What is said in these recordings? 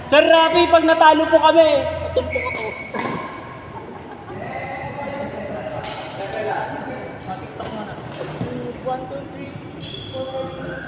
Sir Rafi, pag natalo po kami, tutulpo ko to. Matiktok mo na. 1, 2, 3, 4.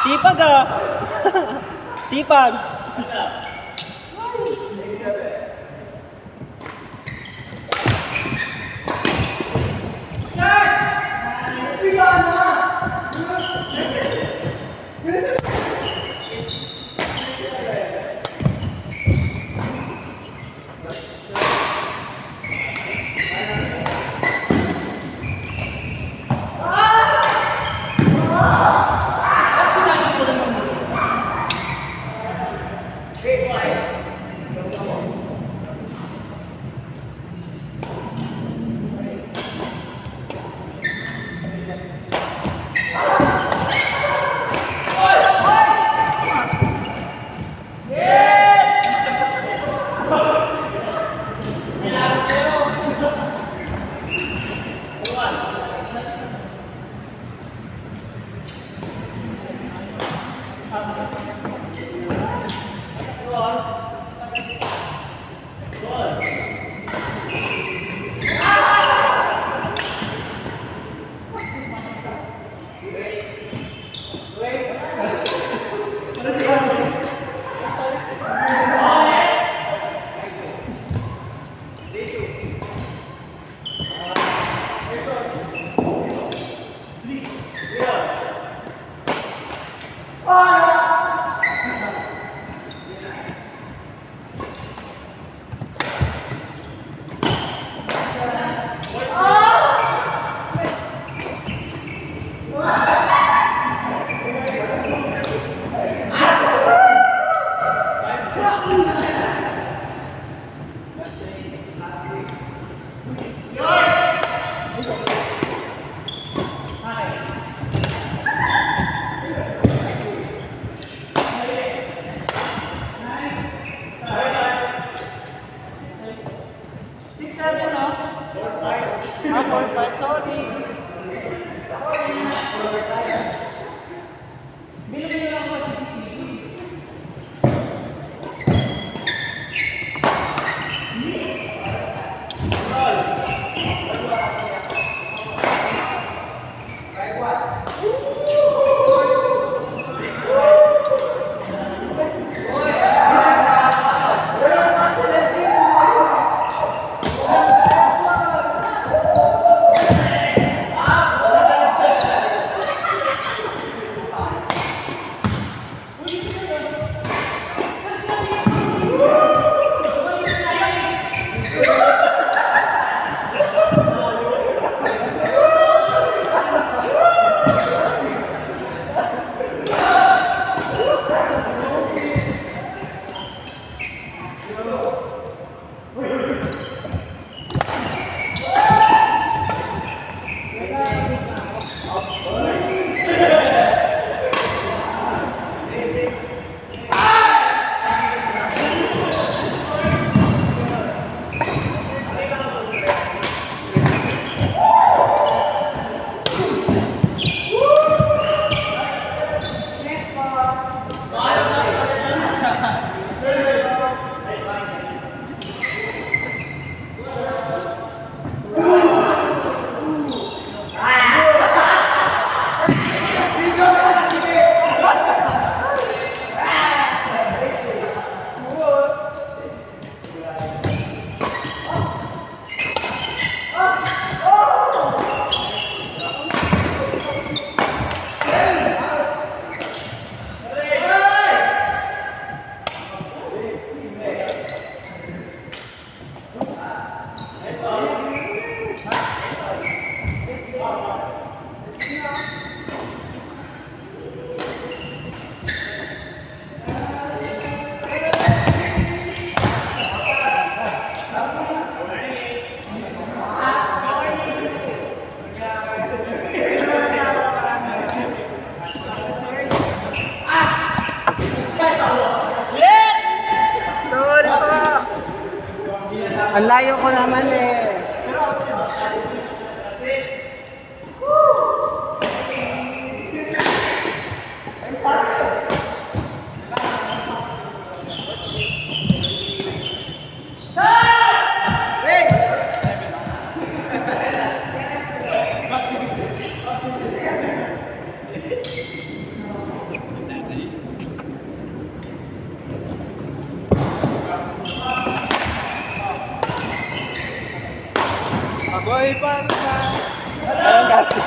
Sipag ah. Sipag. Ang layo ko naman eh. Ako'y parsa. Parang gato.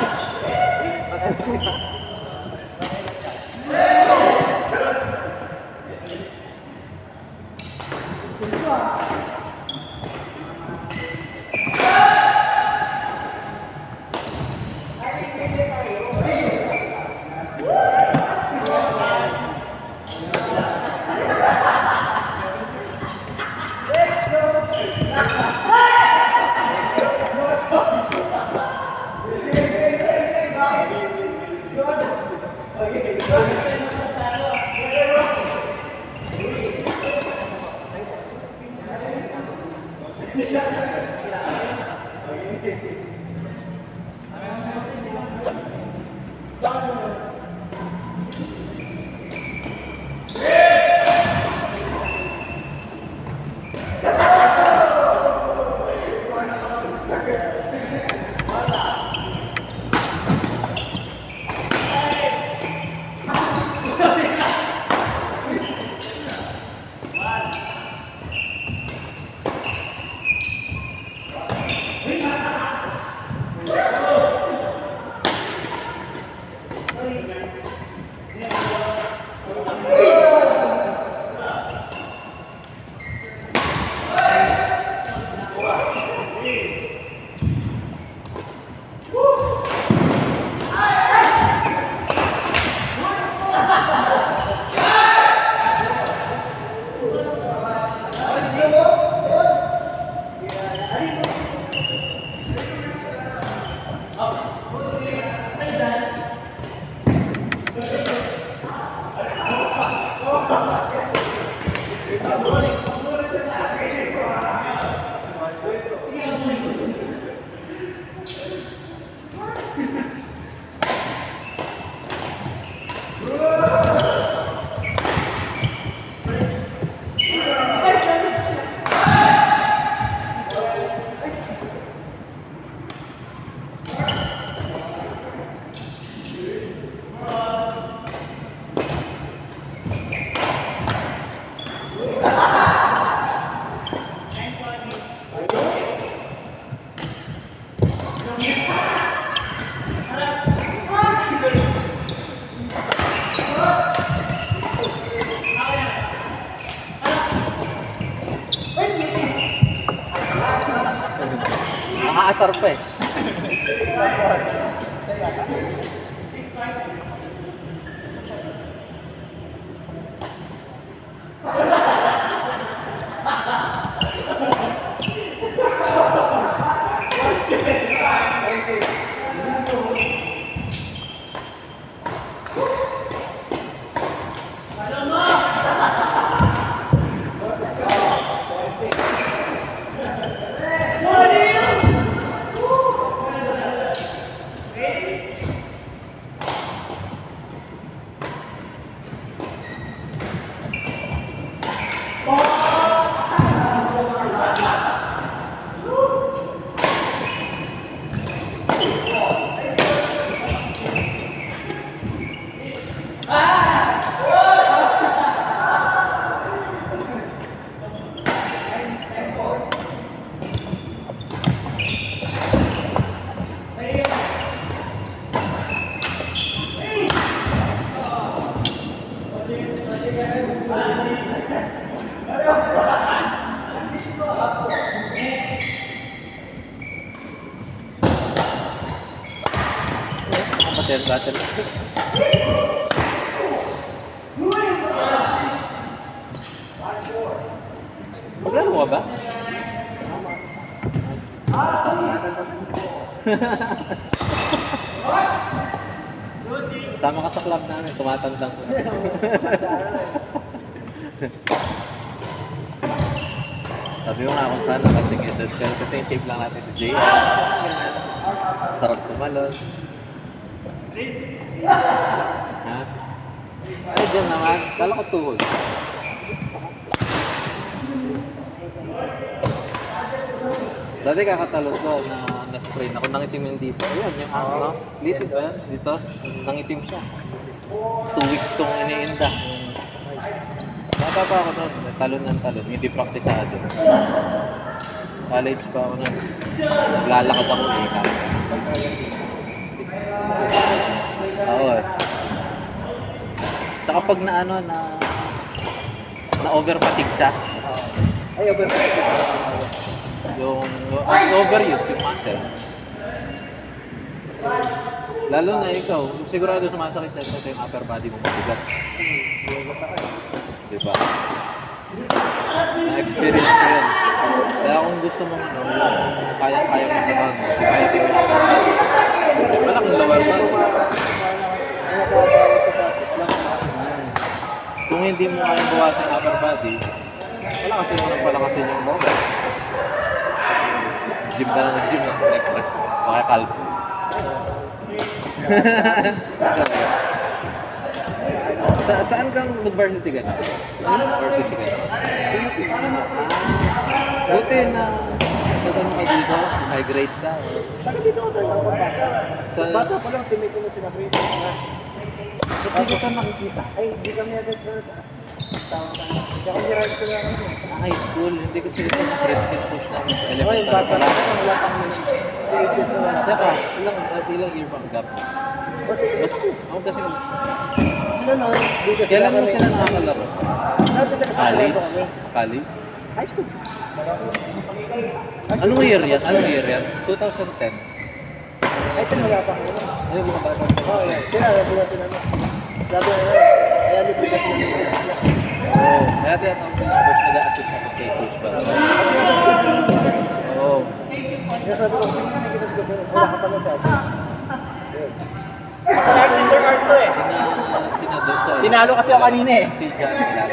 Nakaasar pa eh. Battle. Maglaro ka ba? Sama ka sa club namin, tumatandang ko. Sabi mo nga kung saan nakating edad ka kasi yung shape lang natin si Jay. Sarap tumalon. Ha? Ay, dyan naman. Kala ko tuhod. Dati kakatalon ko na sprain ako. Nangitim yung dito. Ayan, yung ano. Dito ba yan? Dito? Nangitim siya. 2 weeks tong iniinda. Bata pa ako doon. Talon ng talon. Hindi praktisado. College pa ako na. Naglalakad ako dito. Oo. Tsaka pag na ano na overfatigue siya. Ay, overfatigue. Yung overuse yung muscle. Lalo na ikaw, sigurado sumasakit sa ito yung upper body mo mabigat. Diba? Na-experience ko yun. Kaya kung gusto mo kaya-kaya mo naman, kaya din mo malaking lower body. Kung hindi mo kaya bawasan yung upper body, wala kasi mo nang palakasin yung lower. Nag-gym ka na nag-gym ng Netflix. Baka kalbo. Saan kang university ka na? University ka na? Buti na nagano ka dito, high grade ka. Taga dito ko talaga ako bata. Sa- Bata pa lang, teammate ko na sila Chris. Ba't hindi ka nakikita? Ay, di kami agad na sa tawag ka. Kaya kung niride ko lang ako. High school, hindi ko sila sa freshman push namin sa Okay, elementary bata pa pa lang. lang. Wala pang ages na wala. Tsaka, ilang year bang gap? O sige, Mas, ako kasi, sila no, dito sila kailan mo kami. sila nakakalaro? Dati talaga sa Kali? Toronto kami. Kali? High school. Anong year yan? Anong year yan? 2010. Ay, ito wala pa ako. Ano yung mga bata? Oo, yan. Sila sila. Sabi na, kaya lipitas na nila. Oo. Kaya tinatawag ko ng coach, nag-a-assist ako kay Coach Bal. Oo. Kaya sabi ko, nakikinig ko pero wala ka pa lang sabi. Masalamat ni Sir Arto eh. Sinado sa... Tinalo kasi ako kanina eh. Si John Milano.